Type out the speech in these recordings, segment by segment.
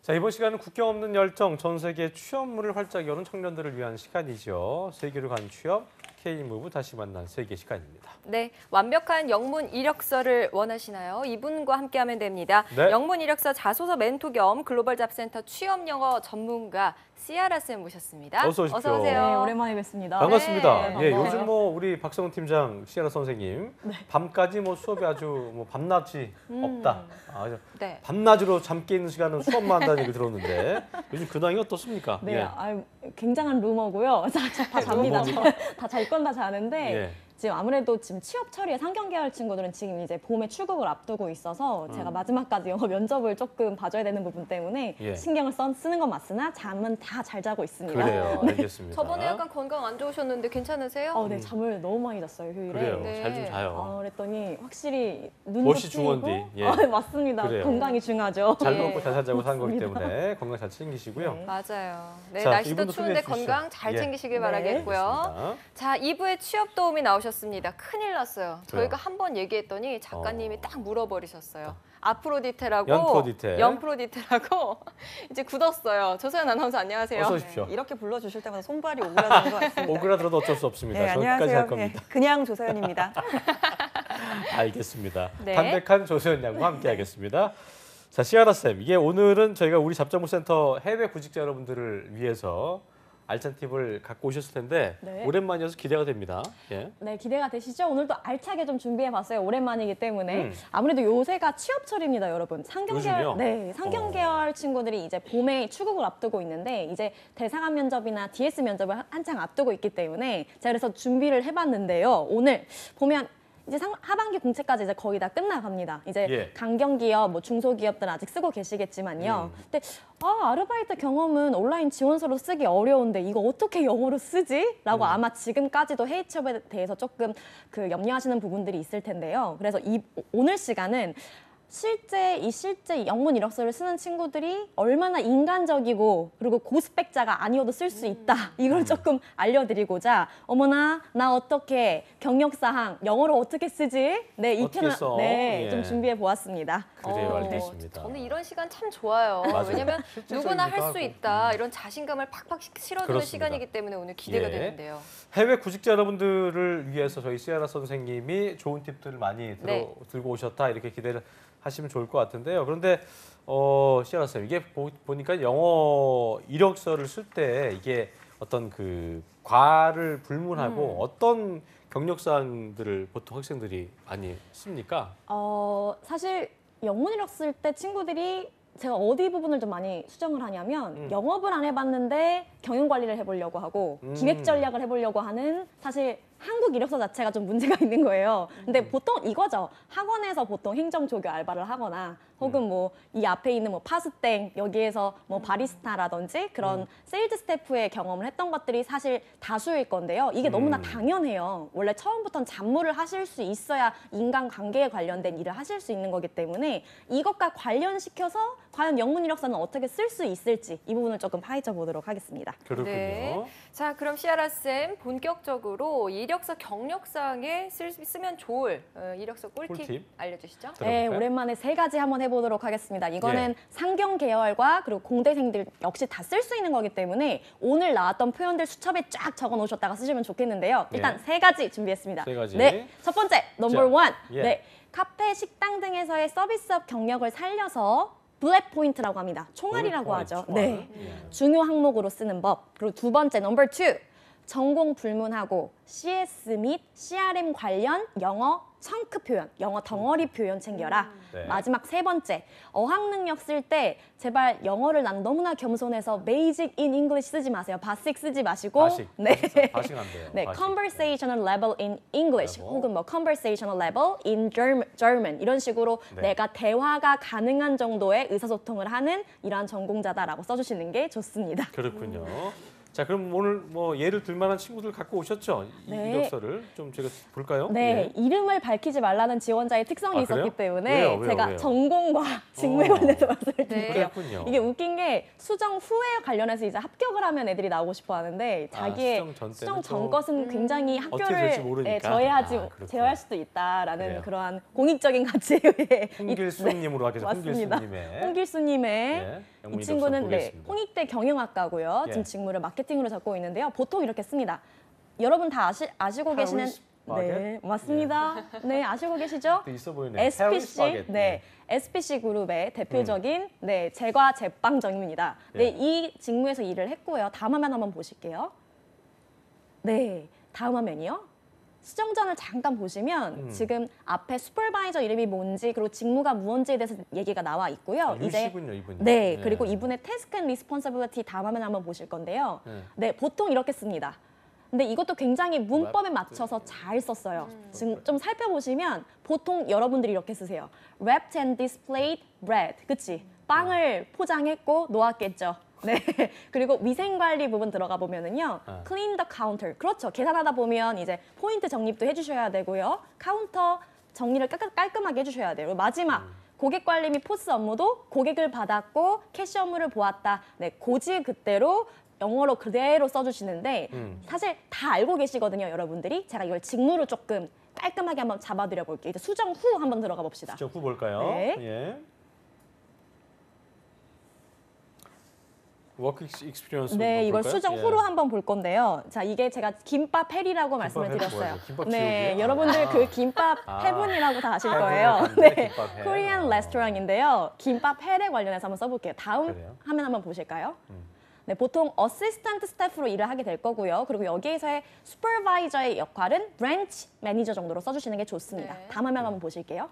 자, 이번 시간은 국경 없는 열정, 전 세계 취업문을 활짝 여는 청년들을 위한 시간이죠. 세계로 가는 취업, K-무브 다시 만난 세계 시간입니다. 네, 완벽한 영문 이력서를 원하시나요? 이분과 함께하면 됩니다. 네. 영문 이력서 자소서 멘토 겸 글로벌 잡센터 취업 영어 전문가 시아라 쌤 모셨습니다. 어서 오십시오. 어서 오세요. 네, 오랜만에 뵙습니다. 반갑습니다. 네, 예, 반가워요. 요즘 우리 박성훈 팀장, 시아라 선생님, 밤까지 수업이 아주 밤낮이 없다. 네. 밤낮으로 잠 깨는 시간은 수업만 한다는 얘기 들었는데 요즘 근황이 어떻습니까? 네, 예. 굉장한 루머고요. 다 잡니다. 다 잘 건 다 자는데 예. 지금 아무래도 지금 취업 처리에 상경 계열 친구들은 지금 이제 봄에 출국을 앞두고 있어서 제가 마지막까지 영어 면접을 조금 봐줘야 되는 부분 때문에 예. 신경을 쓰는 건 맞으나 잠은 다 잘 자고 있습니다. 그래요. 알겠습니다. 저번에 약간 건강 안 좋으셨는데 괜찮으세요? 네, 잠을 너무 많이 잤어요, 휴일에. 그래요. 네. 잘 좀 자요. 그랬더니 확실히 눈도 멋이 뜨이고 중원디. 예. 네, 맞습니다. 그래요. 건강이 중요하죠. 잘 네. 먹고 잘 살자고 사는 거기 맞습니다. 때문에 건강 잘 챙기시고요. 네. 맞아요. 네, 자, 날씨도 이분도 추운데 소개해 주시죠. 건강 잘 예. 챙기시길 네. 바라겠고요. 알겠습니다. 자, 2부에 취업 도움이 나오셨습니다. 큰일 났어요. 왜요? 저희가 한 번 얘기했더니 작가님이 딱 물어버리셨어요. 아프로디테라고 연프로디테. 연프로디테라고 이제 굳었어요. 조소연 아나운서 안녕하세요. 어서 오십시오. 이렇게 불러주실 때마다 손발이 오그라드는 것 같습니다. 오그라들어도 어쩔 수 없습니다. 네, 저 끝까지 할 안녕하세요. 겁니다. 그냥 조서연입니다. 알겠습니다. 네. 담백한 조소연 양과 함께하겠습니다. 자, 시아라 쌤, 이게 오늘은 저희가 우리 잡정무센터 해외 구직자 여러분들을 위해서 알찬 팁을 갖고 오셨을 텐데 네. 오랜만이어서 기대가 됩니다. 예. 네, 기대가 되시죠? 오늘도 알차게 좀 준비해봤어요. 오랜만이기 때문에. 아무래도 요새가 취업철입니다, 여러분. 요즘요? 상경 계열 친구들이 이제 봄에 출국을 앞두고 있는데 이제 대상학 면접이나 DS 면접을 한창 앞두고 있기 때문에 제가 그래서 준비를 해봤는데요. 오늘 보면 이제 하반기 공채까지 이제 거의 다 끝나갑니다. 이제 예. 강경기업, 중소기업들 아직 쓰고 계시겠지만요. 근데 아르바이트 경험은 온라인 지원서로 쓰기 어려운데 이거 어떻게 영어로 쓰지? 라고 아마 지금까지도 해외 취업에 대해서 조금 염려하시는 부분들이 있을 텐데요. 그래서 오늘 시간은 실제 영문 이력서를 쓰는 친구들이 얼마나 인간적이고 그리고 고스펙자가 아니어도 쓸 수 있다. 이걸 조금 알려드리고자 어머나 나 어떻게 경력사항 영어로 어떻게 쓰지? 네, 이 어떻게 편을 써? 예. 좀 준비해 보았습니다. 그래요, 알겠습니다. 저는 이런 시간 참 좋아요. 맞아요. 왜냐면 실질적이기도 누구나 할 수 하고. 있다. 이런 자신감을 팍팍 실어주는 그렇습니다. 시간이기 때문에 오늘 기대가 예. 되는데요. 해외 구직자 여러분들을 위해서 저희 시아라 선생님이 좋은 팁들을 많이 네. 들고 오셨다 이렇게 기대를 하시면 좋을 것 같은데요. 그런데 시아라 쌤, 이게 보니까 영어 이력서를 쓸 때 이게 어떤 과를 불문하고 어떤 경력사항들을 보통 학생들이 많이 씁니까? 사실 영문 이력 쓸 때 친구들이 제가 어디 부분을 좀 많이 수정을 하냐면 영업을 안 해봤는데 경영 관리를 해보려고 하고 기획 전략을 해보려고 하는 사실 한국 이력서 자체가 좀 문제가 있는 거예요. 근데 보통 이거죠. 학원에서 보통 행정조교 알바를 하거나 혹은 이 앞에 있는 파스땡 여기에서 바리스타라든지 그런 세일즈 스태프의 경험을 했던 것들이 사실 다수일 건데요. 이게 너무나 당연해요. 원래 처음부터는 잡무를 하실 수 있어야 인간관계에 관련된 일을 하실 수 있는 거기 때문에 이것과 관련시켜서 과연 영문 이력서는 어떻게 쓸 수 있을지 이 부분을 조금 파헤쳐 보도록 하겠습니다. 그렇군요. 네. 자, 그럼 시아라 쌤 본격적으로 이력서 경력사항에 쓰면 좋을 이력서 꿀팁 알려주시죠. 네, 오랜만에 3가지 한번 해보도록 하겠습니다. 이거는 상경 계열과 그리고 공대생들 역시 다 쓸 수 있는 거기 때문에 오늘 나왔던 표현들 수첩에 쫙 적어 놓으셨다가 쓰시면 좋겠는데요. 일단 3가지 준비했습니다. 3가지. 네, 첫 번째, 넘버 1. 예. 네, 카페, 식당 등에서의 서비스업 경력을 살려서 블랙 포인트라고 합니다. 총알이라고 하죠. 네, 중요 항목으로 쓰는 법. 그리고 두 번째, 넘버 2. 전공 불문하고 CS 및 CRM 관련 영어 청크 표현, 영어 덩어리 표현 챙겨라. 네. 마지막 3번째, 어학 능력 쓸 때 제발 영어를 난 너무나 겸손해서 Basic in English 쓰지 마세요. Basic 쓰지 마시고 바식. 네. 바식 안 돼요. 네, 바식. conversational level in English 혹은 conversational level in German 이런 식으로 네. 내가 대화가 가능한 정도의 의사소통을 하는 이러한 전공자다라고 써주시는 게 좋습니다. 그렇군요. 자, 그럼 오늘 뭐 예를 들 만한 친구들 갖고 오셨죠? 이 네. 이력서를 좀 제가 볼까요? 네, 예. 이름을 밝히지 말라는 지원자의 특성이 아, 있었기 그래요? 때문에 왜요? 제가 왜요? 전공과 직무에 관해서 말씀드릴게요. 그랬군요. 이게 웃긴 게 수정 후에 관련해서 이제 합격을 하면 애들이 나오고 싶어 하는데 자기의 수정 전 수정 때는 전 좀 것은 굉장히 어떻게 될지 학교를 모르니까. 그렇구나. 제어할 수도 있다라는 그래요. 그러한 공익적인 가치에 의해 홍길수님으로 하겠습니다. 맞습니다. 홍길수님의 홍길수님의 예, 이 영문 친구는 이력서 보겠습니다. 홍익대 경영학과고요. 예. 지금 직무를 마케팅으로 잡고 있는데요. 보통 이렇게 씁니다. 여러분 다 아시고 계시는 파리스 바겟? 네, 맞습니다. 네, 아시고 계시죠? 또 있어 보이네요. 파리스 SPC, 바겟. 네, SPC 그룹의 대표적인 네, 제과 제빵 전입니다. 네, 예. 이 직무에서 일을 했고요. 다음 화면 한번 보실게요. 네, 다음 화면이요. 수정전을 잠깐 보시면 지금 앞에 슈퍼바이저 이름이 뭔지 그리고 직무가 무언지에 대해서 얘기가 나와 있고요. 유시군요, 이분이. 네, 예. 그리고 이분의 태스크 앤 리스폰서빌리티 다음 화면 한번 보실 건데요. 네. 네, 보통 이렇게 씁니다. 근데 이것도 굉장히 문법에 맞춰서 잘 썼어요. 지금 좀 살펴보시면 보통 여러분들이 이렇게 쓰세요. Wrapped and displayed bread. 그치? 빵을 포장했고 놓았겠죠. 네. 그리고 위생관리 부분 들어가 보면은요. Clean the counter. 그렇죠. 계산하다 보면 이제 포인트 적립도 해주셔야 되고요. 카운터 정리를 깔끔하게 해주셔야 돼요. 마지막. 고객 관리 및 포스 업무도 고객을 받았고 캐시 업무를 보았다. 네, 고지 그대로 영어로 그대로 써주시는데 사실 다 알고 계시거든요, 여러분들이. 제가 이걸 직무로 조금 깔끔하게 한번 잡아드려 볼게요. 이제 수정 후 한번 들어가 봅시다. 수정 후 볼까요? 네. 예. 워크 익스피리언스 네, 이걸 볼까요? 수정 예. 후로 한번 볼 건데요. 자, 이게 제가 김밥 해리라고 말씀을 해리 드렸어요. 뭐예요? 김밥 네, 지우기요? 여러분들 아. 그 김밥 아. 해분이라고 다 아실 해분을 거예요. 봤는데 네, 김밥 해. 코리안 레스토랑인데요. 김밥 헬에 관련해서 한번 써볼게요. 다음 그래요? 화면 한번 보실까요? 네, 보통 어시스턴트 스태프로 일을 하게 될 거고요. 그리고 여기에서의 슈퍼바이저의 역할은 브랜치 매니저 정도로 써주시는 게 좋습니다. 네. 다음 화면 한번 보실게요.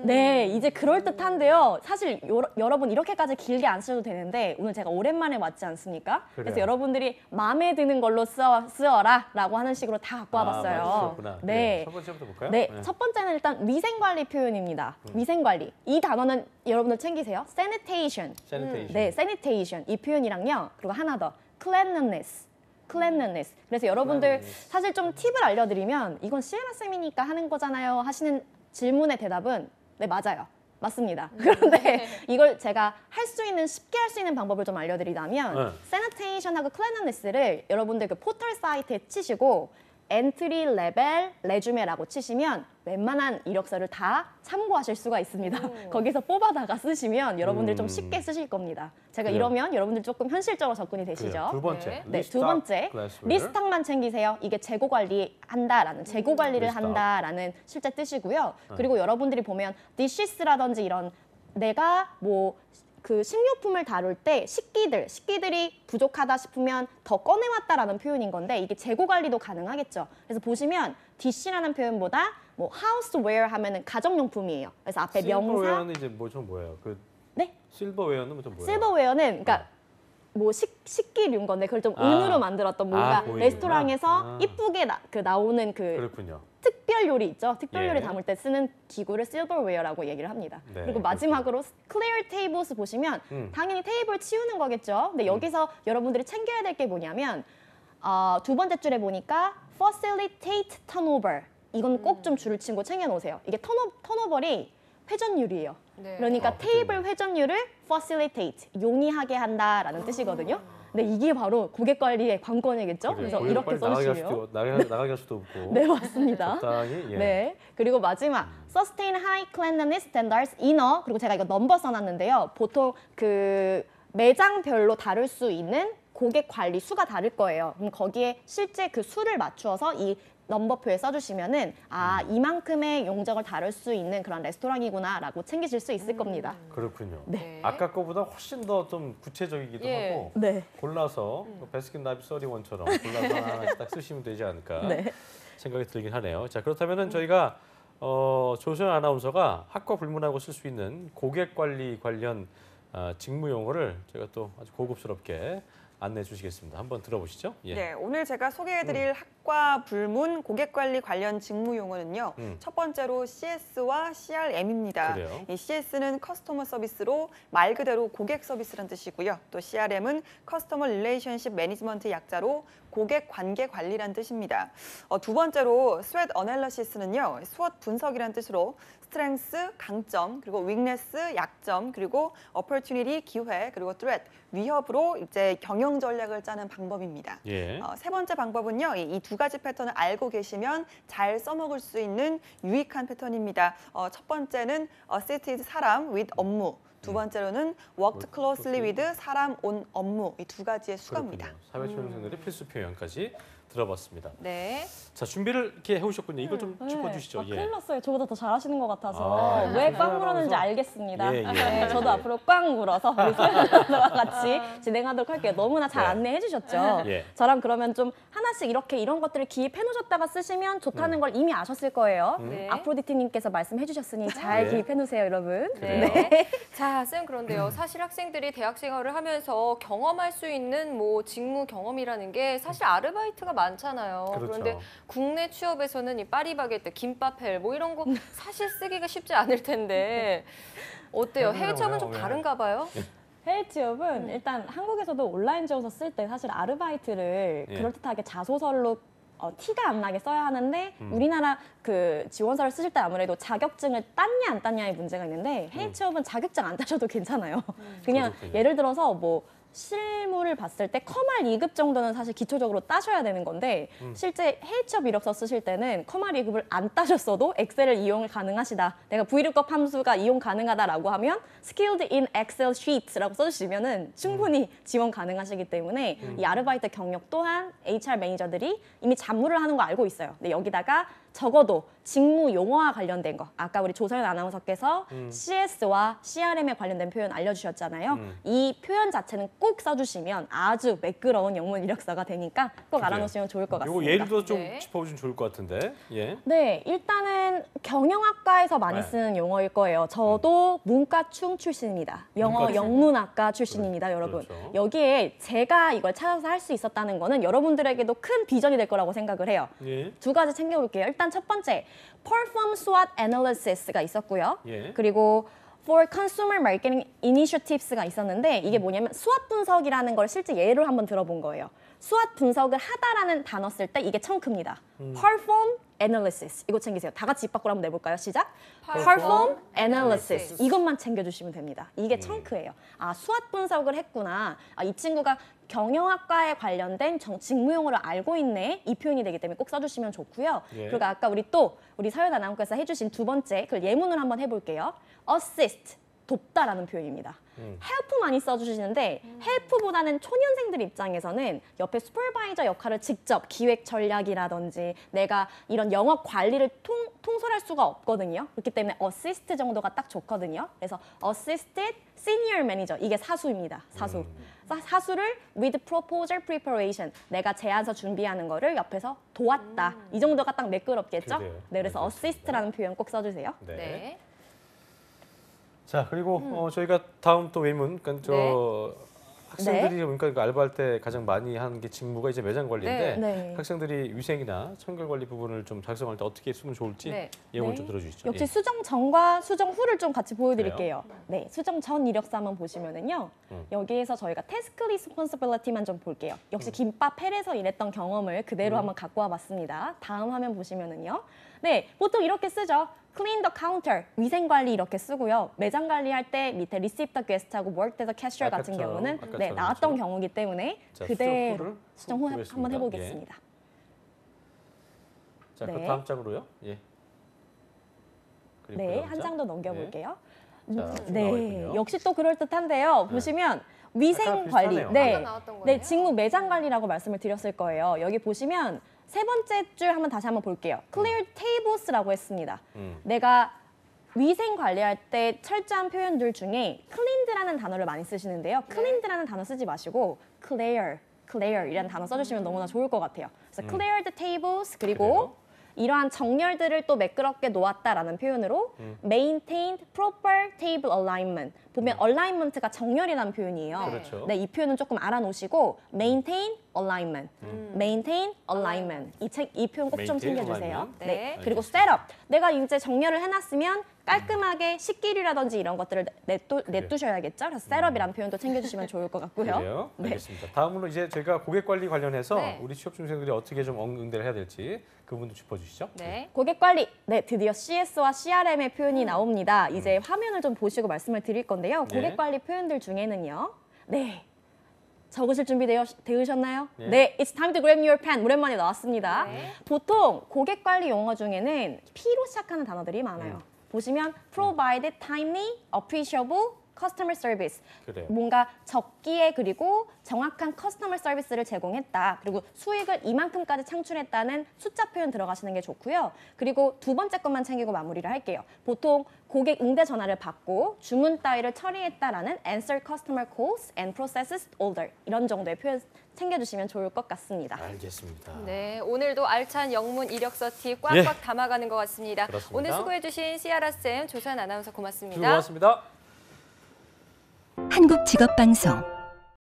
네, 이제 그럴듯한데요. 사실 여러분 이렇게까지 길게 안 쓰셔도 되는데 오늘 제가 오랜만에 왔지 않습니까? 그래서 그래요. 여러분들이 마음에 드는 걸로 쓰어라 라고 하는 식으로 다 갖고 와봤어요. 맞으셨구나. 네. 첫 번째부터 볼까요? 네, 첫 번째는 일단 위생관리 표현입니다. 위생관리. 이 단어는 여러분들 챙기세요. sanitation. Sanitation. 네, sanitation. 이 표현이랑요. 그리고 하나 더. cleanliness. cleanliness. 그래서 여러분들 cleanliness. 사실 좀 팁을 알려드리면 이건 시에나 쌤이니까 하는 거잖아요 하시는 질문의 대답은 네, 맞아요. 맞습니다. 그런데 이걸 제가 할 수 있는 쉽게 할 수 있는 방법을 좀 알려드리자면 네. sanitation하고 cleanliness를 여러분들 그 포털 사이트에 치시고 엔트리 레벨 레주메라고 치시면 웬만한 이력서를 다 참고하실 수가 있습니다. 거기서 뽑아다가 쓰시면 여러분들 좀 쉽게 쓰실 겁니다. 제가 그래요. 이러면 여러분들 조금 현실적으로 접근이 되시죠? 그래요. 두 번째. 네. 네, 두 번째 리스탁만 챙기세요. 이게 재고 관리한다라는 재고 관리를 리스탁. 한다라는 실제 뜻이고요. 그리고 여러분들이 보면 디시스라든지 이런 내가 뭐 그 식료품을 다룰 때 식기들이 부족하다 싶으면 더 꺼내왔다라는 표현인 건데 이게 재고 관리도 가능하겠죠. 그래서 보시면 디시라는 표현보다 뭐 하우스웨어 하면은 가정용품이에요. 그래서 앞에 명사 실버웨어는 이제 뭐예요? 그 네? 실버웨어는 좀 뭐예요? 실버웨어는 그러니까 뭐 식기류인 건데 그걸 좀 은으로 만들었던 뭔가 보이는구나. 레스토랑에서 이쁘게 나오는 그 그렇군요. 특별 요리 있죠. 특별 요리 예. 담을 때 쓰는 기구를 실버웨어라고 얘기를 합니다. 네, 그리고 마지막으로 clear tables 보시면 당연히 테이블 치우는 거겠죠. 근데 여기서 여러분들이 챙겨야 될 게 뭐냐면 두 번째 줄에 보니까 facilitate turnover 이건 꼭 좀 줄을 치고 챙겨놓으세요. 이게 턴오버리 회전율이에요. 네. 그러니까 테이블 회전율을 facilitate 용이하게 한다라는 뜻이거든요. 근데 이게 바로 고객 관리의 관건이겠죠. 그래서 이렇게 써주시면 나가게 할 수도 없고. 네, 맞습니다. 적당히 예. 네. 그리고 마지막 sustain high cleanliness standards inner 그리고 제가 이거 넘버 써놨는데요. 보통 그 매장별로 다룰 수 있는 고객 관리 수가 다를 거예요. 그럼 거기에 실제 그 수를 맞추어서 이 넘버표에 써주시면은 이만큼의 용적을 다룰 수 있는 그런 레스토랑이구나라고 챙기실 수 있을 겁니다. 그렇군요. 네. 아까 거보다 훨씬 더 좀 구체적이기도 예. 하고 네. 골라서 베스킨라빈스 31처럼 골라서 하나씩 딱 쓰시면 되지 않을까 네. 생각이 들긴 하네요. 자, 그렇다면은 저희가 조소연 아나운서가 학과 불문하고 쓸 수 있는 고객 관리 관련 직무 용어를 제가 또 아주 고급스럽게 안내해 주시겠습니다. 한번 들어보시죠. 예. 네, 오늘 제가 소개해드릴 학과 불문 고객관리 관련 직무 용어는요. 첫 번째로 CS와 CRM입니다. 그래요? 이 CS는 커스터머 서비스로 말 그대로 고객 서비스란 뜻이고요. 또 CRM은 커스터머 릴레이션십 매니지먼트 약자로 고객 관계 관리란 뜻입니다. 두 번째로 스웨트 어널리시스는요. 스워트 분석이란 뜻으로 스트렝스, 강점, 그리고 윅네스, 약점, 그리고 opportunity, 기회, 그리고 threat, 위협으로 이제 경영 전략을 짜는 방법입니다. 예. 세 번째 방법은요. 이 두 가지 패턴을 알고 계시면 잘 써먹을 수 있는 유익한 패턴입니다. 첫 번째는 assisted 사람 with 업무. 두 번째로는 worked closely with 사람 on 업무. 이 두 가지의 수가입니다. 사회초년생들의 필수 표현까지 들어봤습니다. 네. 자, 준비를 이렇게 해오셨군요. 이걸 좀 짚어주시죠. 아, 큰일 났어요. 저보다 더 잘하시는 것 같아서 아, 왜 꽉 그래서- 물었는지 알겠습니다. 예, 예. 네, 저도 앞으로 꽉 물어서 우리 소연아와 같이 진행하도록 할게요. 너무나 잘 네. 안내해 주셨죠. 예. 저랑 그러면 좀 하나씩 이렇게 이런 것들을 기입해 놓으셨다가 쓰시면 좋다는 걸 이미 아셨을 거예요. 네. 아프로디티님께서 말씀해 주셨으니 잘 네. 기입해 놓으세요, 여러분. 네. 자, 쌤 그런데요. 사실 학생들이 대학 생활을 하면서 경험할 수 있는 뭐 직무 경험이라는 게 사실 아르바이트가 많잖아요. 그렇죠. 그런데 국내 취업에서는 이 파리바게뜨, 김밥헬 뭐 이런 거 사실 쓰기가 쉽지 않을 텐데 어때요? 해외 취업은 좀 다른가 봐요? 해외 취업은 일단 한국에서도 온라인 지원서 쓸 때 사실 아르바이트를 예. 그럴듯하게 자소서로 티가 안 나게 써야 하는데 우리나라 그 지원서를 쓰실 때 아무래도 자격증을 땄냐 안 땄냐의 문제가 있는데 해외 취업은 자격증 안 따셔도 괜찮아요. 그냥 그렇군요. 예를 들어서 뭐 실무를 봤을 때 커말 2급 정도는 사실 기초적으로 따셔야 되는 건데 실제 해외 취업 이력서 쓰실 때는 커말 2급을 안 따셨어도 엑셀을 이용 가능하시다. 내가 VLOOKUP 함수가 이용 가능하다라고 하면 skilled in Excel sheets라고 써주시면은 충분히 지원 가능하시기 때문에 이 아르바이트 경력 또한 HR 매니저들이 이미 잡무를 하는 거 알고 있어요. 근데 여기다가 적어도 직무 용어와 관련된 거 아까 우리 조서연 아나운서께서 CS와 CRM에 관련된 표현 알려주셨잖아요. 이 표현 자체는 꼭 써주시면 아주 매끄러운 영문 이력서가 되니까 꼭 그래요. 알아놓으시면 좋을 것 같습니다. 요거 예를 들어 좀 네. 짚어주시면 좋을 것 같은데. 예. 네, 일단은 경영학과에서 많이 네. 쓰는 용어일 거예요. 저도 문과충 출신입니다. 영어 문과충. 영문학과 출신입니다, 여러분. 그렇죠. 여기에 제가 이걸 찾아서 할 수 있었다는 거는 여러분들에게도 큰 비전이 될 거라고 생각을 해요. 예. 두 가지 챙겨볼게요. 일단 첫 번째, Perform SWOT Analysis가 있었고요. 예. 그리고 For Consumer Marketing Initiatives가 있었는데 이게 뭐냐면 SWOT 분석이라는 걸 실제 예로 한번 들어본 거예요. SWOT 분석을 하다라는 단어 쓸 때 이게 청크입니다. Perform Analysis 이거 챙기세요. 다 같이 입 밖으로 한번 내볼까요? 시작. Perform Analysis 이것만 챙겨주시면 됩니다. 이게 청크예요. 아, SWOT 분석을 했구나. 아, 이 친구가 경영학과에 관련된 직무용어를 알고 있네. 이 표현이 되기 때문에 꼭 써주시면 좋고요. 예. 그리고 아까 우리 서연 아나운서께서 해주신 두 번째 그 예문을 한번 해볼게요. Assist 돕다라는 표현입니다. help 많이 써주시는데 help보다는 초년생들 입장에서는 옆에 슈퍼바이저 역할을 직접 기획 전략이라든지 내가 이런 영업 관리를 통솔할 수가 없거든요. 그렇기 때문에 assist 정도가 딱 좋거든요. 그래서 assisted senior manager 이게 사수입니다. 사수. 사수를 with proposal preparation 내가 제안서 준비하는 거를 옆에서 도왔다. 이 정도가 딱 매끄럽겠죠? 그래요. 네, 그래서 네, assist라는 표현 꼭 써주세요. 네. 네. 자, 그리고 저희가 다음 또 외문, 그러니까 저 학생들이 보니까 그 알바할 때 가장 많이 하는 게 직무가 이제 매장 관리인데 네. 학생들이 위생이나 청결 관리 부분을 좀 작성할 때 어떻게 쓰면 좋을지 네. 예문 네. 좀 들어주시죠. 역시 예. 수정 전과 수정 후를 좀 같이 보여드릴게요. 네, 수정 전 이력서 한번 보시면은요. 여기에서 저희가 태스크 리스폰시빌리티만 좀 볼게요. 역시 김밥 헬에서 일했던 경험을 그대로 한번 갖고 와봤습니다. 다음 화면 보시면은요. 네, 보통 이렇게 쓰죠. Clean the counter, 위생 관리 이렇게 쓰고요. 매장 관리할 때 밑에 receive the guest하고 work the cashier 같은 아까처럼, 경우는 아까처럼 나왔던 그렇죠. 경우기 때문에 자, 그대로 수정 후 보겠습니다. 한번 해보겠습니다. 자, 네. 그 다음 장으로요. 예. 그리고 네, 그다음 한 장 더 넘겨볼게요. 자, 쭉 나와 네, 있군요. 역시 또 그럴듯한데요. 보시면 위생 아까 관리, 비슷하네요. 네, 아까 나왔던 거네요. 네, 직무 매장 관리라고 말씀을 드렸을 거예요. 여기 보시면 세 번째 줄 한번 다시 한번 볼게요. Clear tables라고 했습니다. 내가 위생 관리할 때 철저한 표현들 중에 cleaned라는 단어를 많이 쓰시는데요. cleaned라는 단어 쓰지 마시고 clear이라는 단어 써주시면 너무나 좋을 것 같아요. 그래서 clear the tables 그리고 이러한 정렬들을 또 매끄럽게 놓았다라는 표현으로 maintained proper table alignment. 보면 alignment가 정렬이라는 표현이에요. 그렇죠. 네, 이 표현은 조금 알아놓으시고 maintain alignment, maintain alignment. 이 표현 꼭 좀 maintain 챙겨주세요. alignment. 네. 네. 그리고 셋업. 내가 이제 정렬을 해놨으면 깔끔하게 식기류라든지 이런 것들을 내두셔야겠죠. 그래서 셋업이라는 표현도 챙겨주시면 좋을 것 같고요. 그래요? 네. 알겠습니다. 다음으로 이제 저희가 고객 관리 관련해서 네. 우리 취업 준비생들이 어떻게 좀 응대를 해야 될지 그 부분도 짚어주시죠. 네. 고객 관리, 네, 드디어 CS와 CRM의 표현이 나옵니다. 이제 화면을 좀 보시고 말씀을 드릴 건데요. 네. 고객 관리 표현들 중에는요. 네. 적으실 준비 되으셨나요? 네. 네, it's time to grab your pen. 오랜만에 나왔습니다. 네. 보통 고객 관리 용어 중에는 P로 시작하는 단어들이 많아요. 보시면 provide timely, appreciable customer service. 그래요. 뭔가 적기에 그리고 정확한 커스터머 서비스를 제공했다. 그리고 수익을 이만큼까지 창출했다는 숫자 표현 들어가시는 게 좋고요. 그리고 두 번째 것만 챙기고 마무리를 할게요. 보통 고객 응대 전화를 받고 주문 따위를 처리했다라는 answer customer calls and processes order. 이런 정도의 표현 챙겨주시면 좋을 것 같습니다. 알겠습니다. 네, 오늘도 알찬 영문 이력서 팁 꽉꽉 예. 담아가는 것 같습니다. 그렇습니다. 오늘 수고해주신 시아라 쌤, 조선 아나운서 두 고맙습니다. 분 고맙습니다. 한국직업방송